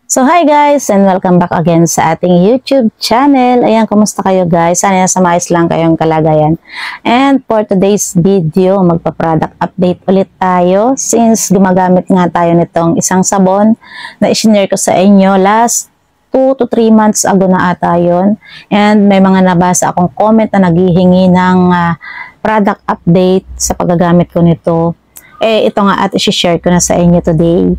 So hi guys and welcome back again sa ating YouTube channel. Ayan, kumusta kayo guys? Sana nasa maayos lang kayong kalagayan. And for today's video, magpa-product update ulit tayo since gumagamit nga tayo nitong isang sabon na i-share ko sa inyo last 2 to 3 months ago na ata yun. And may mga nabasa akong comment na naghihingi ng product update sa paggagamit ko nito. Ito nga at i-share ko na sa inyo today.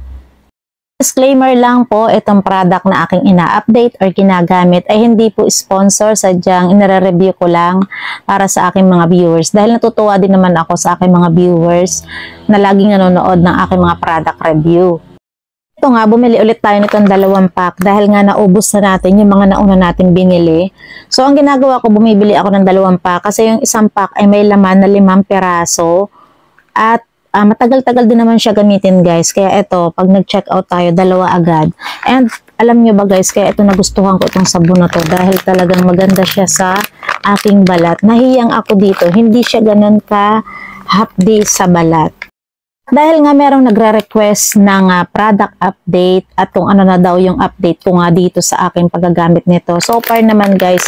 Disclaimer lang po, itong product na aking ina-update or ginagamit ay hindi po sponsor, sadyang inare-review ko lang para sa aking mga viewers. Dahil natutuwa din naman ako sa aking mga viewers na laging nanonood ng aking mga product review. Ito nga, bumili ulit tayo nitong 2 pack dahil nga naubos na natin yung mga nauna natin binili. So, ang ginagawa ko, bumibili ako ng 2 pack kasi yung isang pack ay may laman na 5 peraso at matagal-tagal din naman siya gamitin guys. Kaya ito, pag nag-check out tayo, 2 agad. And alam nyo ba guys, kaya ito nagustuhan ko itong sabon na to dahil talagang maganda siya sa aking balat. Nahiyang ako dito, hindi siya ganun ka hapdi sa balat. Dahil nga merong nagre-request ng product update at kung ano na daw yung update ko nga dito sa aking paggagamit nito. So far naman guys,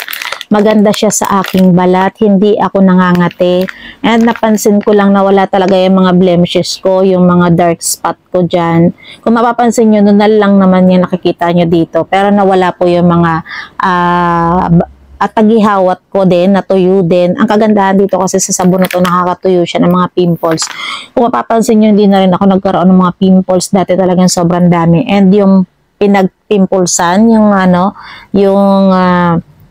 maganda siya sa aking balat, hindi ako nangangati. And napansin ko lang na wala talaga yung mga blemishes ko, yung mga dark spot ko dyan. Kung mapapansin nyo, nunal lang naman yung nakikita nyo dito. Pero nawala po yung mga at tagihawat ko din, natuyo din. Ang kagandahan dito kasi sa sabon na to, nakakatuyo siya ng mga pimples. Kung mapapansin nyo, hindi na rin ako nagkaroon ng mga pimples. Dati talagang sobrang dami. And yung pinagpimpulsan, yung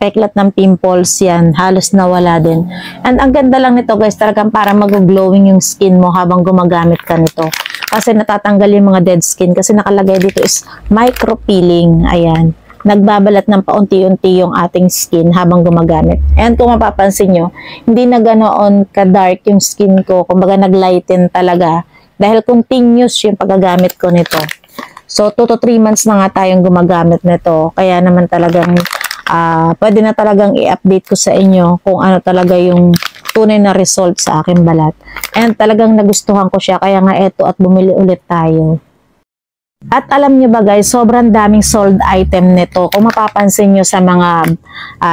peklat ng pimples yan, halos nawala din. And ang ganda lang nito guys, talagang para mag-glowing yung skin mo habang gumagamit ka nito. Kasi natatanggal yung mga dead skin kasi nakalagay dito is micro peeling. Ayan. Nagbabalat ng paunti-unti yung ating skin habang gumagamit. And kung mapapansin nyo, hindi na ganoon ka-dark yung skin ko. Kumbaga nag-lighten talaga. Dahil continuous yung paggagamit ko nito. So 2 to 3 months na nga tayong gumagamit nito. Kaya naman talagang pwede na talagang i-update ko sa inyo kung ano talaga yung tunay na result sa aking balat. And talagang nagustuhan ko siya, kaya nga eto at bumili ulit tayo. At alam nyo ba guys, sobrang daming sold item nito. Kung mapapansin nyo sa mga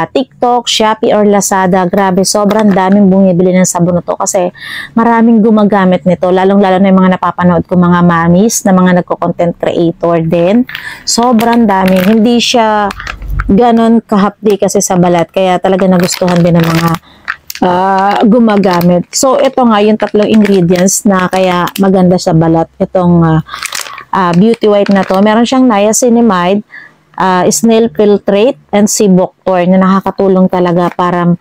TikTok, Shopee or Lazada, grabe, sobrang daming bumibili ng sabon na to kasi maraming gumagamit nito. Lalong-lalo na yung mga napapanood ko mga mamis na mga nagko-content creator din. Sobrang dami. Hindi siya ganon kahapdi kasi sa balat. Kaya talaga nagustuhan din ng mga gumagamit. So, ito nga yung 3 ingredients na kaya maganda sa balat. Itong beauty white na to. Meron siyang niacinamide, snail filtrate, and siboctor na nakakatulong talaga para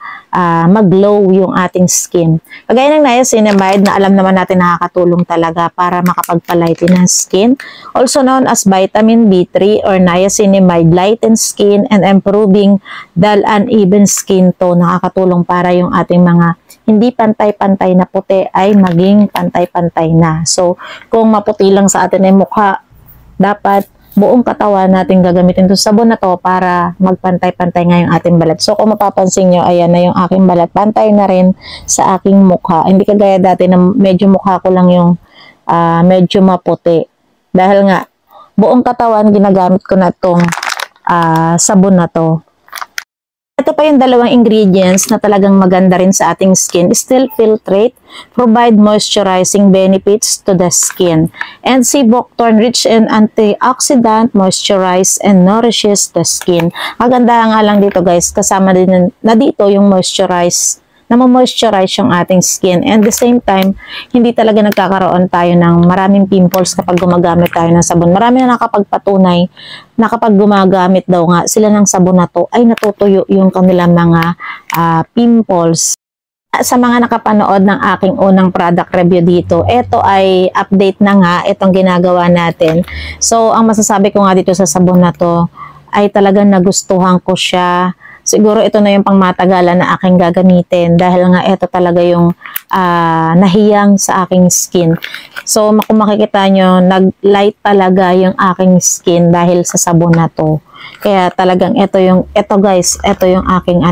mag-glow yung ating skin. Kagaya ng niacinamide na alam naman natin nakakatulong talaga para makapagpalighten ng skin. Also known as vitamin B3 or niacinamide lightens skin and improving dull uneven skin tone. Nakakatulong para yung ating mga hindi pantay-pantay na puti ay maging pantay-pantay na. So, kung maputi lang sa atin ay mukha, dapat buong katawan natin gagamitin itong sabon na to para magpantay-pantay nga yung ating balat. So, kung mapapansin nyo, ayan na yung aking balat. Pantay na rin sa aking mukha. Hindi kagaya dati na medyo mukha ko lang yung medyo maputi. Dahil nga, buong katawan ginagamit ko na itong sabon na to. Ito pa yung 2 ingredients na talagang maganda rin sa ating skin. Snail filtrate, provide moisturizing benefits to the skin. And siboctor, rich in antioxidant, moisturize and nourishes the skin. Maganda nga lang dito guys, kasama din na dito yung moisturize, na ma-moisturize yung ating skin. And the same time, hindi talaga nagkakaroon tayo ng maraming pimples kapag gumagamit tayo ng sabon. Marami na nakapagpatunay na kapag gumagamit daw nga sila ng sabon na to, ay natutuyo yung kanilang mga pimples. Sa mga nakapanood ng aking unang product review dito, ito ay update na nga, itong ginagawa natin. So, ang masasabi ko nga dito sa sabon na to, ay talagang nagustuhan ko siya. Siguro ito na yung pangmatagalan na aking gagamitin dahil nga ito talaga yung nahiyang sa aking skin. So, kung makikita nyo, nag-light talaga yung aking skin dahil sa sabon na to. Kaya talagang ito guys, ito yung aking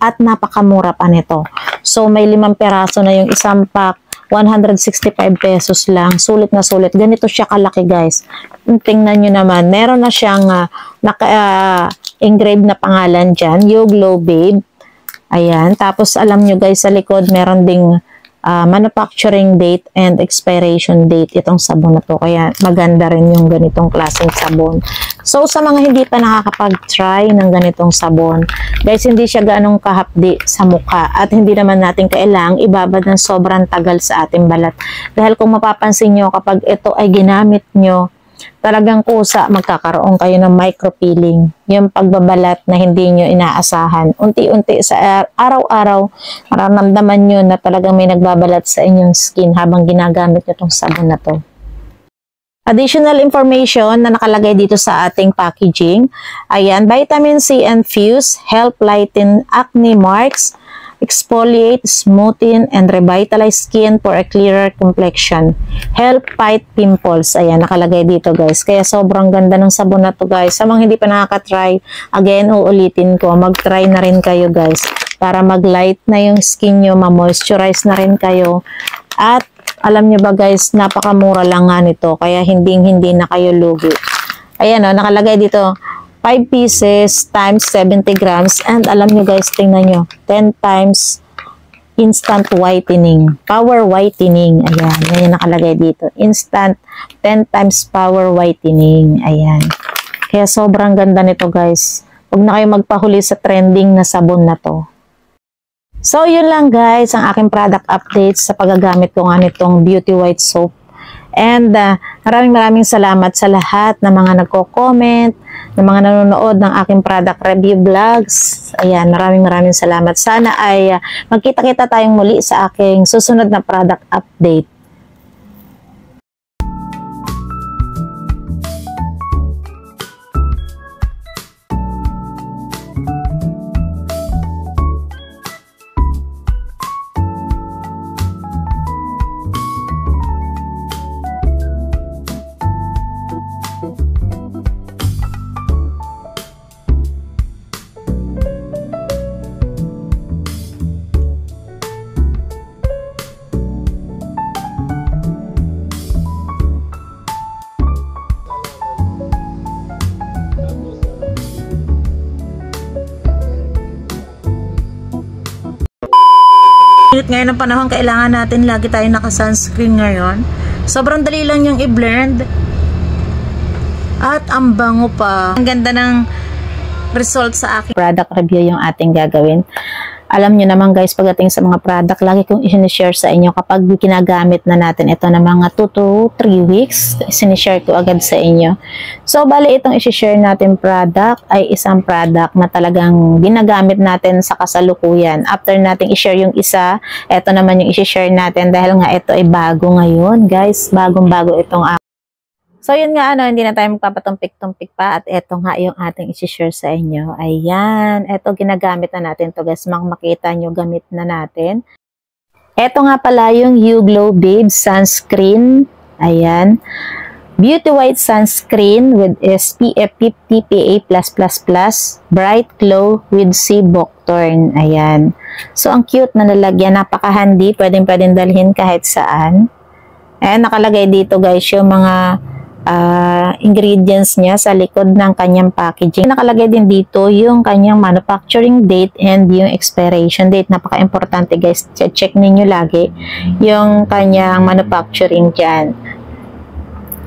at napakamura pa nito. So, may 5 peraso na yung isang pack. 165 pesos lang. Sulit na sulit. Ganito siya kalaki, guys. Tingnan nyo naman. Meron na siyang engrave na pangalan dyan. You Glow Babe. Ayan. Tapos, alam nyo guys, sa likod, meron ding manufacturing date and expiration date itong sabon na to. Kaya maganda rin yung ganitong klaseng sabon. So, sa mga hindi pa nakakapag-try ng ganitong sabon, guys, hindi siya ganong kahapdi sa mukha at hindi naman natin kailangang ibabad ng sobrang tagal sa ating balat. Dahil kung mapapansin nyo, kapag ito ay ginamit nyo, talagang kusa magkakaroon kayo ng micropeeling. Yung pagbabalat na hindi nyo inaasahan. Unti-unti sa araw-araw, mararamdaman nyo na talagang may nagbabalat sa inyong skin habang ginagamit nyo itong sabon na to. Additional information na nakalagay dito sa ating packaging. Ayan, vitamin C infused, help lighten acne marks, exfoliate, smoothen, and revitalize skin for a clearer complexion. Help fight pimples. Ayan, nakalagay dito guys. Kaya sobrang ganda ng sabon na to guys. Sa mga hindi pa nakaka-try, again, uulitin ko, mag-try na rin kayo guys. Para mag-light na yung skin nyo, ma-moisturize na rin kayo. At alam nyo ba guys, napakamura lang nga nito. Kaya hindi na kayo lugi. Ayan o, nakalagay dito, 5 pieces times 70 grams. And alam nyo guys, tingnan nyo, 10 times instant whitening. Power whitening. Ayan, yan yung nakalagay dito. Instant 10 times power whitening. Ayan. Kaya sobrang ganda nito guys. Huwag na kayo magpahuli sa trending na sabon na to. So, yun lang guys, ang aking product updates sa paggagamit ko nga nitong Beauty White Soap. And maraming salamat sa lahat ng mga nagko-comment, ng mga nanonood ng aking product review vlogs. Ayan, maraming salamat. Sana ay magkita-kita tayong muli sa aking susunod na product update. Ngayon ang panahon, kailangan natin lagi tayo naka-sunscreen ngayon. Sobrang dali lang yung i-blend. At ang bango pa. Ang ganda ng result sa aking product review yung ating gagawin. Alam nyo naman guys, pagdating sa mga product, lagi kong i-share sa inyo kapag ginagamit na natin ito na mga 2 to 3 weeks, i-share ko agad sa inyo. So, bali itong i-share natin product ay isang product na talagang ginagamit natin sa kasalukuyan. After natin i-share yung isa, ito naman yung i-share natin dahil nga ito ay bago ngayon guys. Bagong-bago itong So, yun nga, hindi na tayo magpapatumpik-tumpik pa at eto nga yung ating isi-share sa inyo. Ayan, eto ginagamit na natin to guys. Makita nyo, gamit na natin. Eto nga pala yung You Glow Babe Sunscreen. Ayan. Beauty White Sunscreen with SPF 50 PA+++. Bright Glow with Sea Buckthorn. Ayan. So, ang cute na lalagyan. Napaka-handy. Pwedeng dalhin kahit saan. Ayan, nakalagay dito guys yung mga ingredients niya sa likod ng kanyang packaging. Nakalagay din dito yung kanyang manufacturing date and yung expiration date. Napaka-importante guys. Check ninyo lagi yung kanyang manufacturing dyan.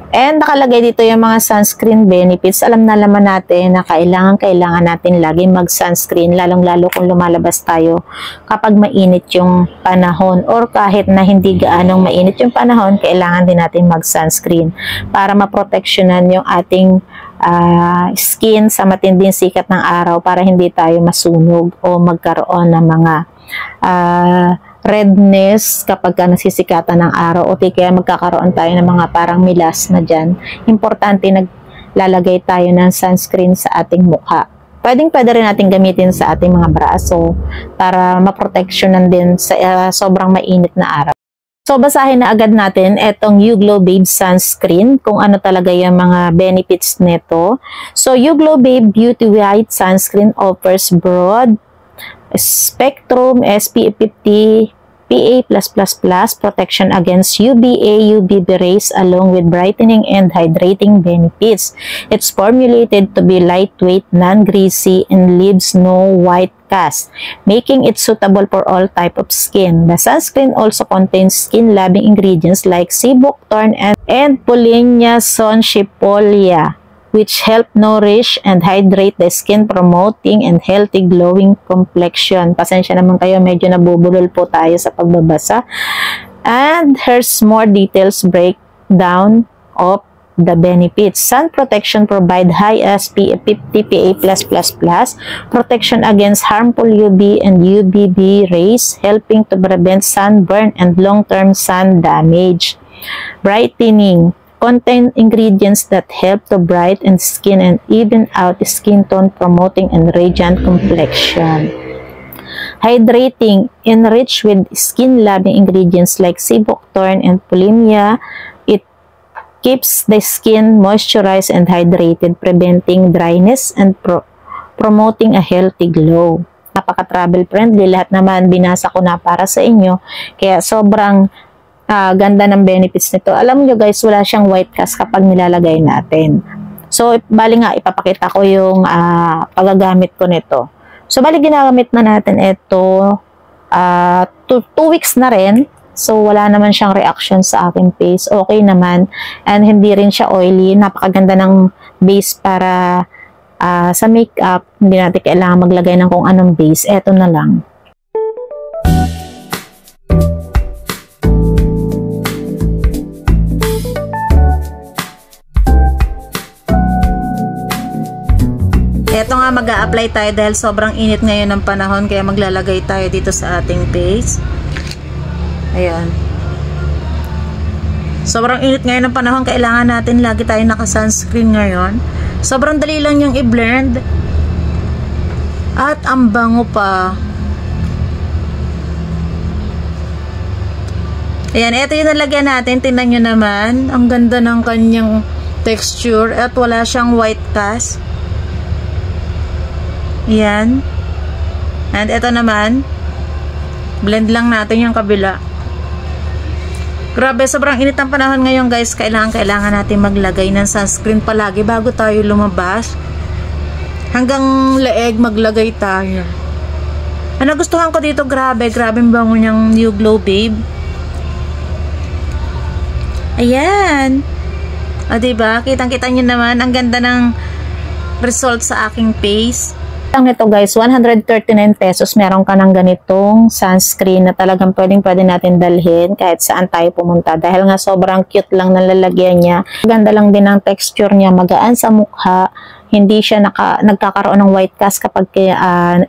And nakalagay dito yung mga sunscreen benefits. Alam natin na kailangan natin lagi mag-sunscreen, lalong-lalo kung lumalabas tayo kapag mainit yung panahon or kahit na hindi gaanong mainit yung panahon, kailangan din natin mag-sunscreen para maproteksyonan yung ating skin sa matinding sikat ng araw para hindi tayo masunog o magkaroon ng mga redness kapag nasisikatan ng araw o kaya magkakaroon tayo ng mga parang milas na dyan. Importante naglalagay tayo ng sunscreen sa ating mukha. Pwede rin natin gamitin sa ating mga braso para maproteksyonan din sa sobrang mainit na araw. So, basahin na agad natin itong You Glow Babe Sunscreen, kung ano talaga yung mga benefits nito. So, You Glow Babe Beauty White Sunscreen offers broad spectrum SPF 50 PA+++, protection against UVA, UVB rays along with brightening and hydrating benefits. It's formulated to be lightweight, non-greasy, and leaves no white cast, making it suitable for all type of skin. The sunscreen also contains skin-loving ingredients like sea buckthorn and Polenia sonchifolia, which help nourish and hydrate the skin, promoting and healthy glowing complexion. Pasensya naman kayo, medyo nabubulol po tayo sa pagbabasa. And here's more details breakdown of the benefits. Sun protection provide high SPF 50 PA+++, protection against harmful UV and UVB rays, helping to prevent sunburn and long-term sun damage. Brightening contain ingredients that help to brighten skin and even out skin tone, promoting and radiant complexion. Hydrating, enriched with skin-loving ingredients like sea buckthorn and Polenia, it keeps the skin moisturized and hydrated, preventing dryness and promoting a healthy glow. Napaka-travel friendly, lahat naman binasa ko na para sa inyo, kaya sobrang ganda ng benefits nito. Alam nyo guys, wala siyang white cast kapag nilalagay natin. So, bali nga, ipapakita ko yung paggagamit ko nito. So, bali ginagamit na natin ito 2 weeks na rin. So, wala naman siyang reaction sa aking face. Okay naman. And hindi rin siya oily. Napakaganda ng base para sa makeup. Hindi natin kailangan maglagay ng kung anong base. Ito na lang. Ito nga, mag-a-apply tayo dahil sobrang init ngayon ng panahon, kaya maglalagay tayo dito sa ating face. Ayan. Sobrang init ngayon ng panahon, kailangan natin lagi tayo naka-sunscreen ngayon. Sobrang dali lang yung i-blend. At ang bango pa. Ayan, ito yung nalagyan natin. Tingnan nyo naman. Ang ganda ng kanyang texture at wala siyang white cast. Yan. And ito naman, blend lang natin yung kabila. Grabe, sobrang init ang panahon ngayon guys. Kailangan natin maglagay ng sunscreen palagi bago tayo lumabas. Hanggang leeg maglagay tayo. Ano gustuhan ko dito, grabe bango niyang New Glow Babe. Ayan. O diba, kitang-kita nyo naman, ang ganda ng result sa aking face. Ang ito guys, 139 pesos, meron ka ng ganitong sunscreen na talagang pwede natin dalhin kahit saan tayo pumunta. Dahil nga sobrang cute lang ng lalagyan niya. Ganda lang din ang texture niya, magaan sa mukha. Hindi siya nagkakaroon ng white cast kapag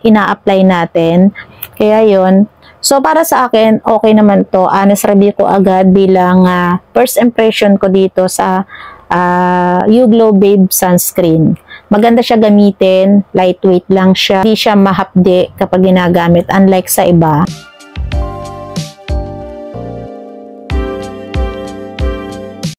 ina-apply natin. Kaya yun. So para sa akin, okay naman to. Honest review ko agad bilang first impression ko dito sa You Glow Babe sunscreen. Maganda siya gamitin, lightweight lang siya, hindi siya mahapde kapag ginagamit, unlike sa iba.